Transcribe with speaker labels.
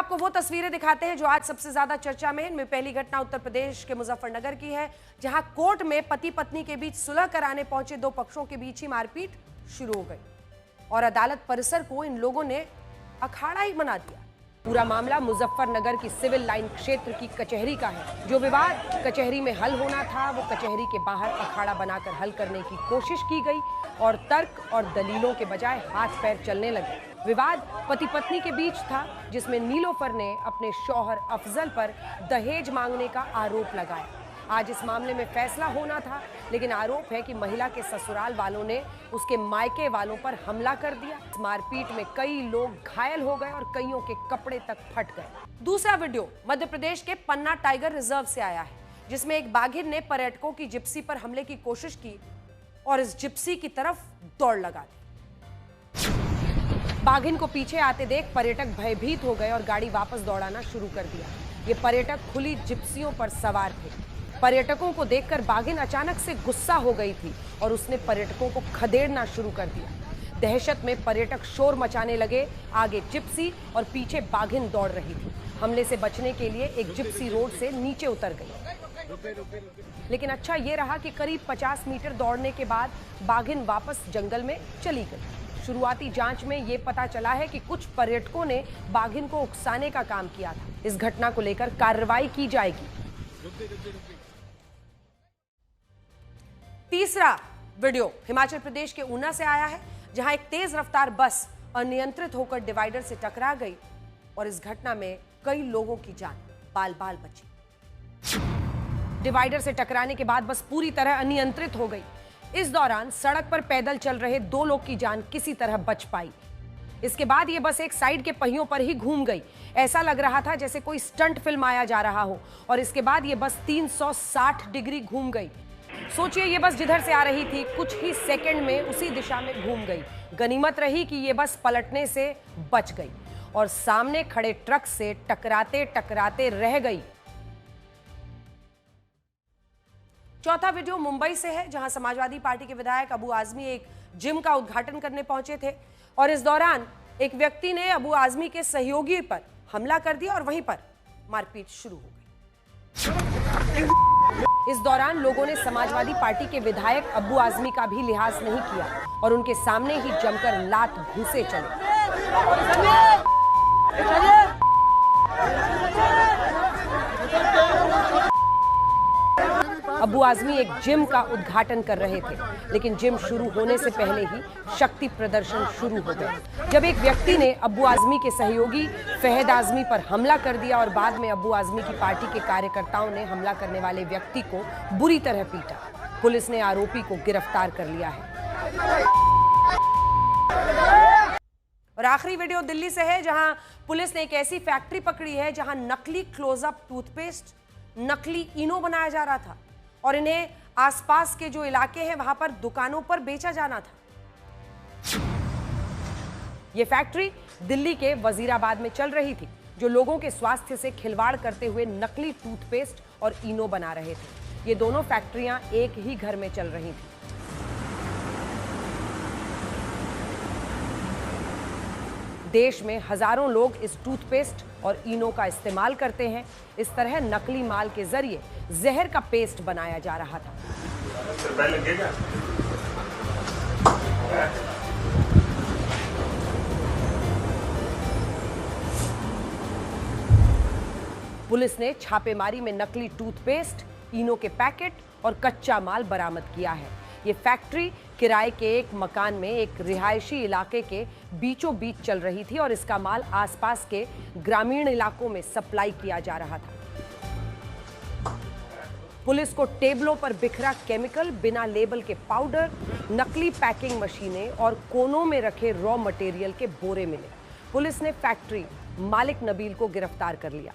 Speaker 1: आपको वो तस्वीरें दिखाते हैं जो आज सबसे ज्यादा चर्चा में। इनमें पहली घटना उत्तर प्रदेश के मुजफ्फरनगर की है, जहां कोर्ट में पति पत्नी के बीच सुलह कराने पहुंचे दो पक्षों के बीच ही मारपीट शुरू हो गई और अदालत परिसर को इन लोगों ने अखाड़ा ही बना दिया। पूरा मामला मुजफ्फरनगर की सिविल लाइन क्षेत्र की कचहरी का है। जो विवाद कचहरी में हल होना था वो कचहरी के बाहर अखाड़ा बनाकर हल करने की कोशिश की गई और तर्क और दलीलों के बजाय हाथ पैर चलने लगे। विवाद पति पत्नी के बीच था, जिसमें नीलोफर ने अपने शौहर अफजल पर दहेज मांगने का आरोप लगाया। आज इस मामले में फैसला होना था, लेकिन आरोप है कि महिला के ससुराल वालों ने उसके मायके वालों पर हमला कर दिया। इस मारपीट में कई लोग घायल हो गए और कईयों के कपड़े तक फट गए। दूसरा वीडियो मध्य प्रदेश के पन्ना टाइगर रिजर्व से आया है, जिसमें एक बाघिन ने पर्यटकों की जिप्सी पर हमले की कोशिश की और इस जिप्सी की तरफ दौड़ लगा दी। बाघिन को पीछे आते देख पर्यटक भयभीत हो गए और गाड़ी वापस दौड़ाना शुरू कर दिया। ये पर्यटक खुली जिप्सियों पर सवार थे। पर्यटकों को देखकर बाघिन अचानक से गुस्सा हो गई थी और उसने पर्यटकों को खदेड़ना शुरू कर दिया। दहशत में पर्यटक शोर मचाने लगे। आगे जिप्सी और पीछे बाघिन दौड़ रही थी। हमले से बचने के लिए एक जिप्सी रोड से नीचे उतर गई, लेकिन अच्छा ये रहा कि करीब 50 मीटर दौड़ने के बाद बाघिन वापस जंगल में चली गई। शुरुआती जांच में यह पता चला है कि कुछ पर्यटकों ने बाघिन को उकसाने का काम किया था। इस घटना को लेकर कार्रवाई की जाएगी। तीसरा वीडियो हिमाचल प्रदेश के ऊना से आया है, जहां एक तेज रफ्तार बस अनियंत्रित होकर डिवाइडर से टकरा गई और इस घटना में कई लोगों की जान बाल बाल बची। डिवाइडर से टकराने के बाद बस पूरी तरह अनियंत्रित हो गई। इस दौरान सड़क पर पैदल चल रहे 2 लोग की जान किसी तरह बच पाई। इसके बाद यह बस एक साइड के पहियों पर ही घूम गई। ऐसा लग रहा था जैसे कोई स्टंट फिल्माया जा रहा हो। और इसके बाद यह बस 360 डिग्री घूम गई। सोचिए, यह बस जिधर से आ रही थी कुछ ही सेकंड में उसी दिशा में घूम गई। गनीमत रही कि यह बस पलटने से बच गई और सामने खड़े ट्रक से टकराते टकराते रह गई। चौथा वीडियो मुंबई से है, जहां समाजवादी पार्टी के विधायक अबू आजमी एक जिम का उद्घाटन करने पहुंचे थे और इस दौरान एक व्यक्ति ने अबू आजमी के सहयोगी पर हमला कर दिया और वहीं पर मारपीट शुरू हो गई। इस दौरान लोगों ने समाजवादी पार्टी के विधायक अबू आजमी का भी लिहाज नहीं किया और उनके सामने ही जमकर लात घूंसे चले। अबू आजमी एक जिम का उद्घाटन कर रहे थे, लेकिन जिम शुरू होने से पहले ही शक्ति प्रदर्शन शुरू हो गया, जब एक व्यक्ति ने अबू आजमी के सहयोगी फहद आजमी पर हमला कर दिया और बाद में अबू आजमी की पार्टी के कार्यकर्ताओं ने हमला करने वाले व्यक्ति को बुरी तरह पीटा। पुलिस ने आरोपी को गिरफ्तार कर लिया है। और आखिरी वीडियो दिल्ली से है, जहां पुलिस ने एक ऐसी फैक्ट्री पकड़ी है जहां नकली क्लोजअप टूथपेस्ट, नकली इनो बनाया जा रहा था और इन्हें आसपास के जो इलाके हैं वहां पर दुकानों पर बेचा जाना था। यह फैक्ट्री दिल्ली के वजीराबाद में चल रही थी, जो लोगों के स्वास्थ्य से खिलवाड़ करते हुए नकली टूथपेस्ट और इनो बना रहे थे। ये दोनों फैक्ट्रियां एक ही घर में चल रही थी। देश में हजारों लोग इस टूथपेस्ट और इनो का इस्तेमाल करते हैं। इस तरह नकली माल के जरिए जहर का पेस्ट बनाया जा रहा था। पुलिस ने छापेमारी में नकली टूथपेस्ट, इनो के पैकेट और कच्चा माल बरामद किया है। ये फैक्ट्री किराए के एक मकान में एक रिहायशी इलाके के बीचों बीच चल रही थी और इसका माल आसपास के ग्रामीण इलाकों में सप्लाई किया जा रहा था। पुलिस को टेबलों पर बिखरा केमिकल, बिना लेबल के पाउडर, नकली पैकिंग मशीनें और कोनों में रखे रॉ मटेरियल के बोरे मिले। पुलिस ने फैक्ट्री मालिक नबील को गिरफ्तार कर लिया।